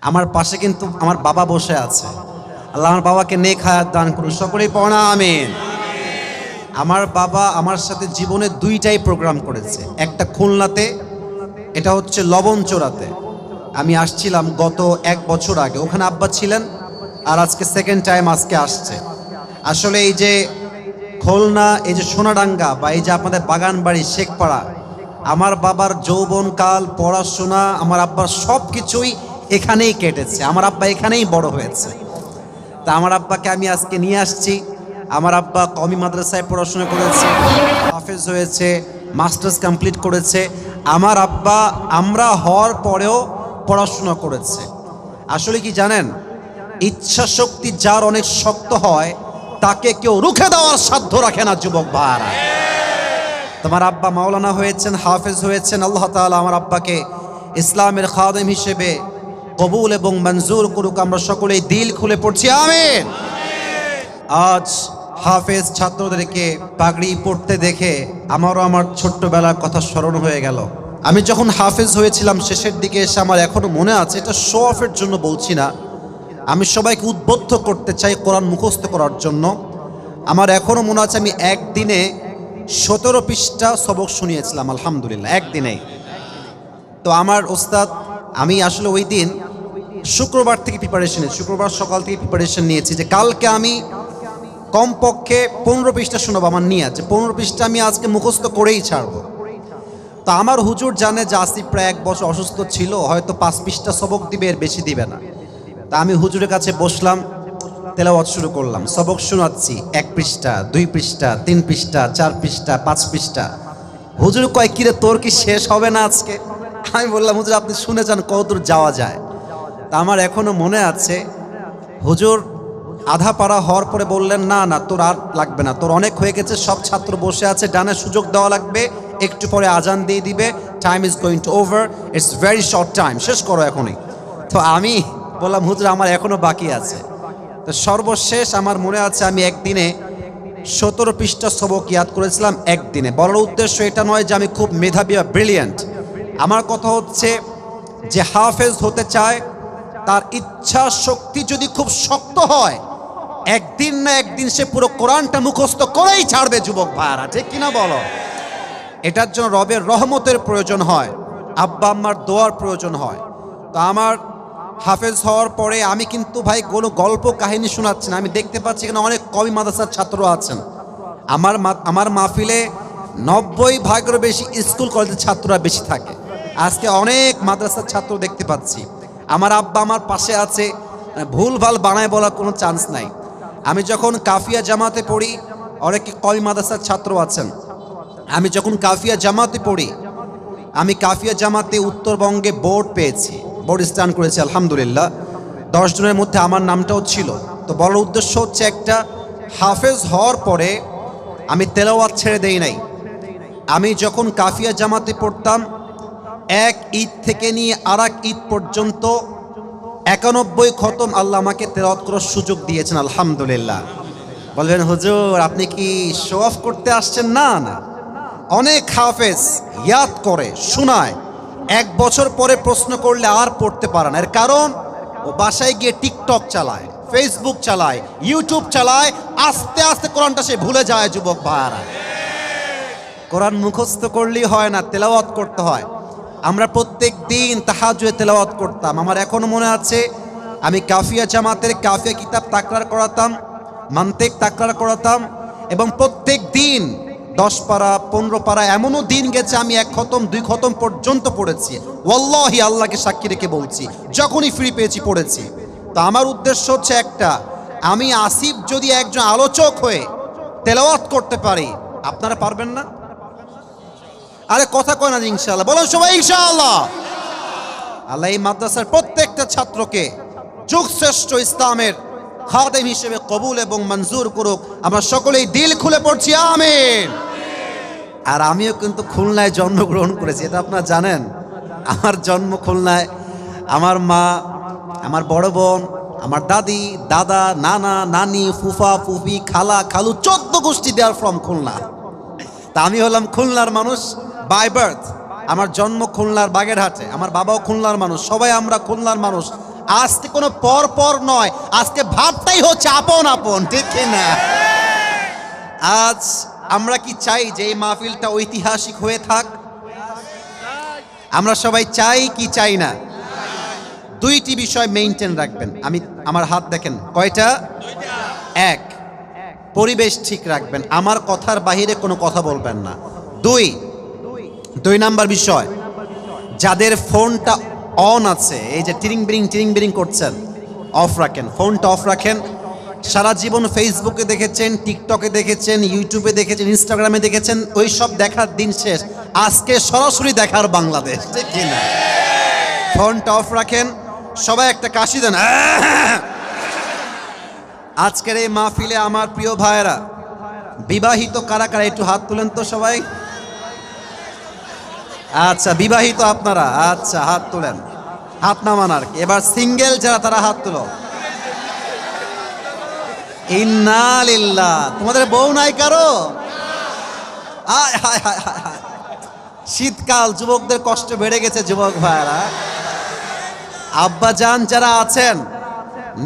আমার পাশে কিন্তু আমার বাবা বসে আছে। আল্লাহ আমার বাবাকে নেক হায়াত দান করুন, সকলেই পড়া আমিন। আমার বাবা আমার সাথে জীবনে দুইটাই প্রোগ্রাম করেছে, একটা খুলনাতে, এটা হচ্ছে লবণচোরাতে। আমি আসছিলাম গত 1 বছর আগে, ওখানে আব্বা ছিলেন, আর আজকে সেকেন্ড টাইম আজকে আসছে। আসলে এই যে খুলনা, এই যে সোনাডাঙ্গা বা এই যে আপনাদের বাগানবাড়ি শেখপাড়া, আমার বাবার যৌবনকাল, পড়াশোনা, আমার আব্বার সব কিছুই এখানেই কেটেছে। আমার আব্বা এখানেই বড় হয়েছে। তা আমার আব্বাকে আমি আজকে নিয়ে আসছি। আমার আব্বা কওমি মাদ্রাসায় পড়াশোনা করেছে, হাফেজ হয়েছে, মাস্টার্স কমপ্লিট করেছে। আমার আব্বা আমরা হওয়ার পরেও পড়াশোনা করেছে। আসলে কি জানেন, ইচ্ছা শক্তি যার অনেক শক্ত হয় তাকে কেউ রুখে দেওয়ার সাধ্য রাখে না যুবক ভাইরা। তোমার আব্বা মাওলানা হয়েছেন, হাফেজ হয়েছেন। আল্লাহ তাআলা আমার আব্বাকে ইসলামের খাদেম হিসেবে কবুল এবং মঞ্জুর করুক। আমরা সকলেই দিল খুলে পড়ছি আমিন। আজ হাফেজ ছাত্রদেরকে পাগড়ি পড়তে দেখে আমারও আমার ছোট্টবেলার কথা স্মরণ হয়ে গেল। আমি যখন হাফেজ হয়েছিলাম শেষের দিকে এসে, আমার এখনো মনে আছে, এটা শো অফের জন্য বলছি না, আমি সবাইকে উদ্বুদ্ধ করতে চাই কোরআন মুখস্থ করার জন্য। আমার এখনো মনে আছে আমি একদিনে 17 পৃষ্ঠা সবক শুনিয়েছিলাম, আলহামদুলিল্লাহ, একদিনেই। তো আমার ওস্তাদ, আমি আসলে ওই দিন শুক্রবার থেকে প্রিপারেশন নিয়েছি, শুক্রবার সকাল থেকে প্রিপারেশন নিয়েছি যে কালকে আমি কমপক্ষে 15 পৃষ্ঠা শোনাবো। আমার নিয়ে আছে 15 পৃষ্ঠা আমি আজকে মুখস্থ করেই ছাড়বো। তো আমার হুজুর জানে যে আসিফ প্রায় 1 বছর অসুস্থ ছিল, হয়তো 5 পৃষ্ঠা সবক দিবে, এর বেশি দিবে না। তা আমি হুজুরের কাছে বসলাম, তেলাওয়াত শুরু করলাম, সবক শোনাচ্ছি। 1 পৃষ্ঠা, 2 পৃষ্ঠা, 3 পৃষ্ঠা, 4 পৃষ্ঠা, 5 পৃষ্ঠা। হুজুর কয়, কিরে তোর কি শেষ হবে না আজকে? আমি বললাম, হুজুর আপনি শুনে যান কতদূর যাওয়া যায়। তা আমার এখনো মনে আছে, হুজুর আধা পারা হওয়ার পরে বললেন, না না তোর আর লাগবে না, তোর অনেক হয়ে গেছে, সব ছাত্র বসে আছে, ডানে সুযোগ দেওয়া লাগবে, একটু পরে আজান দিয়ে দিবে, time is going to over, it's very short time, শেষ করো এখনই। তো আমি বললাম, হুজুর আমার এখনো বাকি আছে। তো সর্বশেষ আমার মনে আছে আমি একদিনে 17 পৃষ্ঠা সবক ইয়াদ করেছিলাম একদিনে। বলার উদ্দেশ্য এটা নয় যে আমি খুব মেধাবী বা ব্রিলিয়ান্ট। আমার কথা হচ্ছে, যে হাফেজ হতে চায় তার ইচ্ছা শক্তি যদি খুব শক্ত হয়, একদিন না একদিন সে পুরো কোরআনটা মুখস্থ করেই ছাড়বে যুবক ভাইরা, ঠিক কিনা বলো? এটার জন্য রবের রহমতের প্রয়োজন হয়, আব্বা আম্মার দোয়ার প্রয়োজন হয়। তো আমার হাফেজ হওয়ার পরে আমি কিন্তু ভাই কোনো গল্প কাহিনী শোনাচ্ছি না, আমি দেখতে পাচ্ছি এখানে অনেক কওমি মাদ্রাসার ছাত্র আছেন। আমার মাহফিলে 90% বেশি স্কুল কলেজের ছাত্ররা বেশি থাকে। আজকে অনেক মাদ্রাসার ছাত্র দেখতে পাচ্ছি। আমার আব্বা আমার পাশে আছে, ভুল ভাল বানায় বলার কোনো চান্স নাই। আমি যখন কাফিয়া জামাতে পড়ি, অনেকে কওমি মাদ্রাসার ছাত্র আছেন, আমি যখন কাফিয়া জামাতে পড়ি, আমি কাফিয়া জামাতে উত্তরবঙ্গে বোর্ড পেয়েছি, বোর্ড স্টান করেছি আলহামদুলিল্লাহ। 10 জনের মধ্যে আমার নামটাও ছিল। তো বলার উদ্দেশ্য হচ্ছে, একটা হাফেজ হওয়ার পরে আমি তেলাওয়াত ছেড়ে দেই নাই। আমি যখন কাফিয়া জামাতে পড়তাম, এক ঈদ থেকে নিয়ে আর এক ঈদ পর্যন্ত 91 খতম আল্লাহ আমাকে তেলাওয়াত করার সুযোগ দিয়েছেন, আলহামদুলিল্লাহ। বলবেন, হুজুর আপনি কি শো অফ করতে আসছেন? না না, অনেক হাফেজ ইয়াদ করে শোনায়, 1 বছর পরে প্রশ্ন করলে আর পড়তে পারে না। এর কারণ, ও বাসায় গিয়ে টিকটক চালায়, ফেসবুক চালায়, ইউটিউব চালায়, আস্তে আস্তে কোরআনটা সে ভুলে যায়। যুবক ভাইরা, কোরআন মুখস্থ করলেই হয় না, তেলাওয়াত করতে হয়। আমরা প্রত্যেক দিন তাহাজ্জুদে তেলাওয়াত করতাম। আমার এখনো মনে আছে, আমি কাফিয়া জামাতের কাফিয়া কিতাব তাকরার করাতাম, মান্তিক তাকরার করাতাম, এবং প্রত্যেক দিন 10 পারা 15 পারা, এমনও দিন গেছে আমি 1 খতম 2 খতম পর্যন্ত পড়েছি। ওয়াল্লাহি, আল্লাহকে সাক্ষী রেখে বলছি, যখনই ফ্রি পেয়েছি পড়েছি। তো আমার উদ্দেশ্য হচ্ছে একটা, আমি আসিফ যদি একজন আলোচক হয়ে তেলাওয়াত করতে পারি, আপনারা পারবেন না? আরে কথা কয় না, ইনশাআল্লাহ বলেন সবাই ইনশাআল্লাহ। আল্লাহ এই মাদ্রাসার প্রত্যেকটা ছাত্রকে যুগশ্রেষ্ঠ ইসলামের খাদেম হিসেবে কবুল এবং মঞ্জুর করুক। আমরা সকলেই দিল খুলে পড়ছি আমিন। আর আমিও কিন্তু খুলনায় জন্মগ্রহণ করেছি, এটা আপনারা জানেন। আমার জন্ম খুলনায়। আমার মা, আমার বড় বোন, আমার দাদি, দাদা, নানা, নানি, ফুফা, ফুফি, খালা, খালু, 14 গোষ্ঠী দেয়ার ফ্রম খুলনা। তা আমি হলাম খুলনার মানুষ বাই বার্থ। আমার জন্ম খুলনার বাগেরহাটে, আমার বাবাও খুলনার মানুষ, সবাই আমরা খুলনার মানুষ। আজকে কোনো পর পর নয়, আজকে ভাবটাই হচ্ছে আপন আপন, ঠিক না? আজ আমরা কি চাই যে এই মাহফিলটা ঐতিহাসিক হয়ে থাক? আমরা সবাই চাই কি চাই না? দুইটি বিষয় মেইনটেইন রাখবেন। আমার হাত দেখেন কয়টা? এক, পরিবেশ ঠিক রাখবেন, আমার কথার বাহিরে কোনো কথা বলবেন না। দুই নাম্বার বিষয়, যাদের ফোনটা অন আছে, এই যে টিরিং বিরিং করছেন, অফ রাখেন, ফোনটা অফ রাখেন। সারা জীবন ফেসবুকে দেখেছেন, টিকটকে দেখেছেন, ইউটিউবে দেখেছেন, ইনস্টাগ্রামে দেখেছেন, ওই সব দেখার দিন শেষ। আজকে সরাসরি দেখার বাংলাদেশ, ঠিক কিনা? ফোনটা অফ রাখেন, সবাই একটা কাশি দেন। আজকের এই মাহফিলে আমার প্রিয় ভাইয়েরা, বিবাহিত কারা কারা একটু হাত তুলেন তো সবাই। আচ্ছা, বিবাহিত আপনারা, আচ্ছা হাত তুলেন, হাত নামান আর কি। এবার সিঙ্গেল যারা, তারা হাত তুলো। ইন্না লিল্লাহ। তোমাদের বউ নাই কারো? আয় হায় হায় হায় হায়। শীতকাল, যুবকদের কষ্ট বেড়ে গেছে যুবক ভাইরা। আব্বা জান যারা আছেন,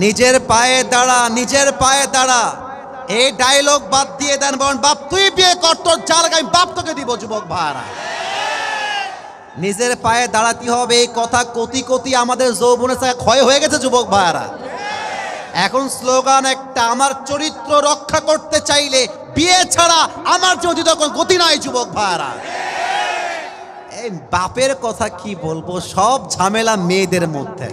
নিজের পায়ে দাঁড়া, নিজের পায়ে দাঁড়া, এই ডায়লগ বাদ দিয়ে দেন, বলেন বাপ তুই বিয়ে কর, তোর যার আমি বাপ তোকে দিব। যুবক ভাইরা, নিজের পায়ে দাঁড়াতে হবে, এই কথা কতি কতি আমাদের যৌবনের সাথে ক্ষয় হয়ে গেছে যুবক ভাইরা। এখন স্লোগান একটা, আমার চরিত্র রক্ষা করতে চাইলে বিয়ে ছাড়া আমার যদি তখন গতি নাই। যুবক ভাইরা, এই বাপের কথা কি বলবো, সব ঝামেলা মেয়েদের মধ্যে।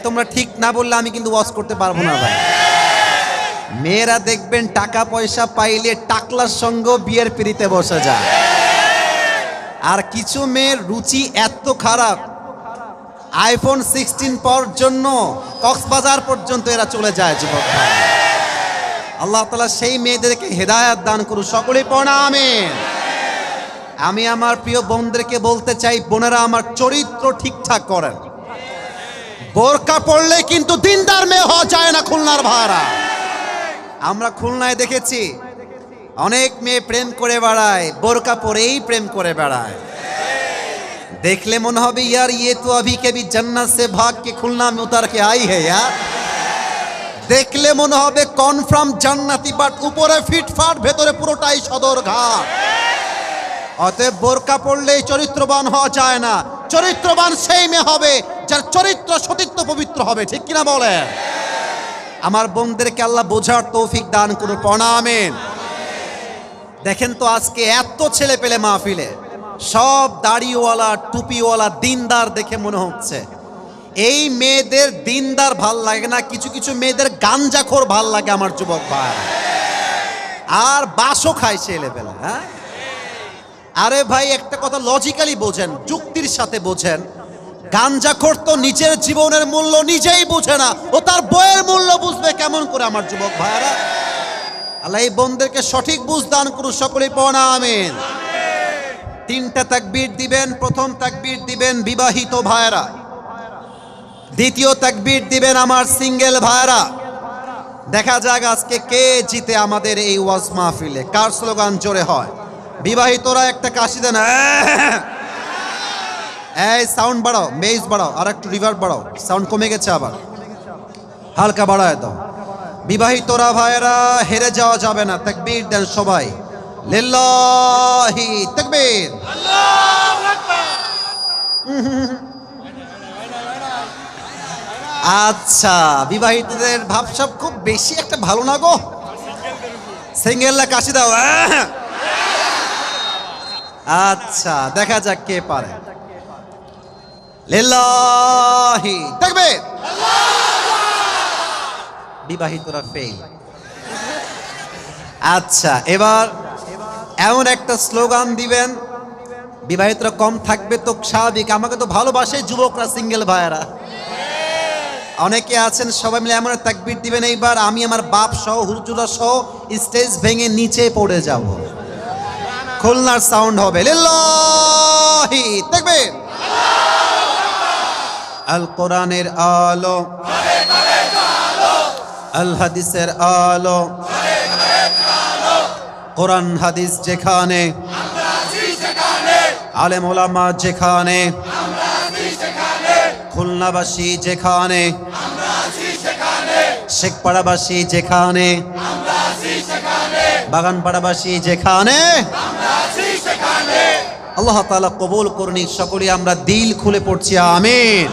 তোমরা ঠিক না বললে আমি কিন্তু ওয়াজ করতে পারবো না ভাই। মেয়েরা দেখবেন টাকা পয়সা পাইলে টাকলার সঙ্গে বিয়ের পিড়িতে বসে যায়। আর কিছু মেয়ের রুচি এত খারাপ, আইফোন 16 পাওয়ার জন্য কক্সবাজার পর্যন্ত এরা চলে যায়। যুবক ভাই, আল্লাহ তাআলা সেই মেয়েদেরকে হেদায়েত দান করুন, সকলেই পড়া আমিন। আমি আমার প্রিয় বোনদেরকে বলতে চাই, বোনেরা আমার চরিত্র ঠিকঠাক করেন। বোরকা পড়লে কিন্তু দিনদার মেয়ে হওয়া যায় না খুলনার ভাড়া। আমরা খুলনায় দেখেছি অনেক মেয়ে প্রেম করে বেড়ায়, বোরকা পরেই প্রেম করে বেড়ায়। দেখলে মনে হবে ইয়ার ইয়ে তো अभी कभी जन्नत से भाग के खुलना में उतर के आई है यार। দেখলে মনে হবে কনফার্ম জান্নাতি, বাট উপরে ফিটফাট, ভেতরে পুরোটাই সদর ঘাট। অতএব বোরকা পড়লেই চরিত্রবান হওয়া যায় না। চরিত্রবান সেই মেয়ে হবে যার চরিত্র সতীত্ব পবিত্র হবে, ঠিক কিনা বলেন? আমার বোনদেরকে আল্লাহ বোঝার তৌফিক দান করুন, পড়া আমিন। দেখেন তো আজকে এত ছেলে পেলে মাহফিলে, সব দাড়িওয়ালা টুপিওয়ালা দিনদার দেখে মনে হচ্ছে এই মেয়েদের দিনদার ভাল লাগে না, কিছু কিছু মেয়েদের গাঞ্জাখোর ভাল লাগে আমার যুবক ভাই। আর বাসও খায় ছেলে পেলে। হ্যাঁ, আরে ভাই একটা কথা লজিক্যালি বোঝেন, যুক্তির সাথে বোঝেন। গাঞ্জাখোর তো নিজের জীবনের মূল্য নিজেই বুঝে না, ও তার বইয়ের মূল্য বুঝবে কেমন করে আমার যুবক ভাইরা? আল্লাহ এই বোনদেরকে সঠিক বুঝ দান করুন, সকলেই পড়া আমিন। তিনটা তাকবীর দিবেন। প্রথম তাকবীর দিবেন বিবাহিত ভাইরা, দ্বিতীয় তাকবীর দিবেন আমার সিঙ্গেল ভাইরা। দেখা যাক আজকে কে জিতে আমাদের এই ওয়াজ মাহফিলে, কার স্লোগান জোরে হয়। বিবাহিতরা একটা কাশি দেন। এই সাউন্ড বাড়াও, বেস বাড়াও, আর একটু রিভার্ব বাড়াও, সাউন্ড কমে গেছে, আবার হালকা বাড়ায় দাও। বিবাহিতরা ভাইরা হেরে যাওয়া যাবে না, তাকবীর দেন সবাই। লিল্লাহি তাকবীর, আল্লাহু আকবার। আচ্ছা, বিবাহিতদের ভাবসাব খুব বেশি একটা ভালো না গো। সিঙ্গেলরা কাশি দাও। আচ্ছা, দেখা যাক কে পারে। লিল্লাহি তাকবীর, বিবাহিতরা ফেল। আচ্ছা, এবার এমন একটা স্লোগান দিবেন, বিবাহিতরা কম থাকবে তো স্বাভাবিক, আমাকে তো ভালোবাসে যুবকরা, সিঙ্গেল ভাইয়েরা অনেকে আছেন, সবাই মিলে এমন তাকবীর দিবেন এইবার আমি আমার বাপ সহ হুজুরা সহ স্টেজ ভেঙে নিচে পড়ে যাব। খুলনার সাউন্ড হবে লিল্লাহি তাকবীর। আল কোরআনের আলো, আল হাদিসের আলো, কোরআন হাদিস যেখানে, আলেম ওলামা যেখানে, খুলনাবাসী যেখানে, শেখপাড়াবাসী যেখানে, বাগানপাড়াবাসী যেখানে, আল্লাহ তাআলা কবুল করুন। সকলে আমরা দিল খুলে পড়ছি আমিন।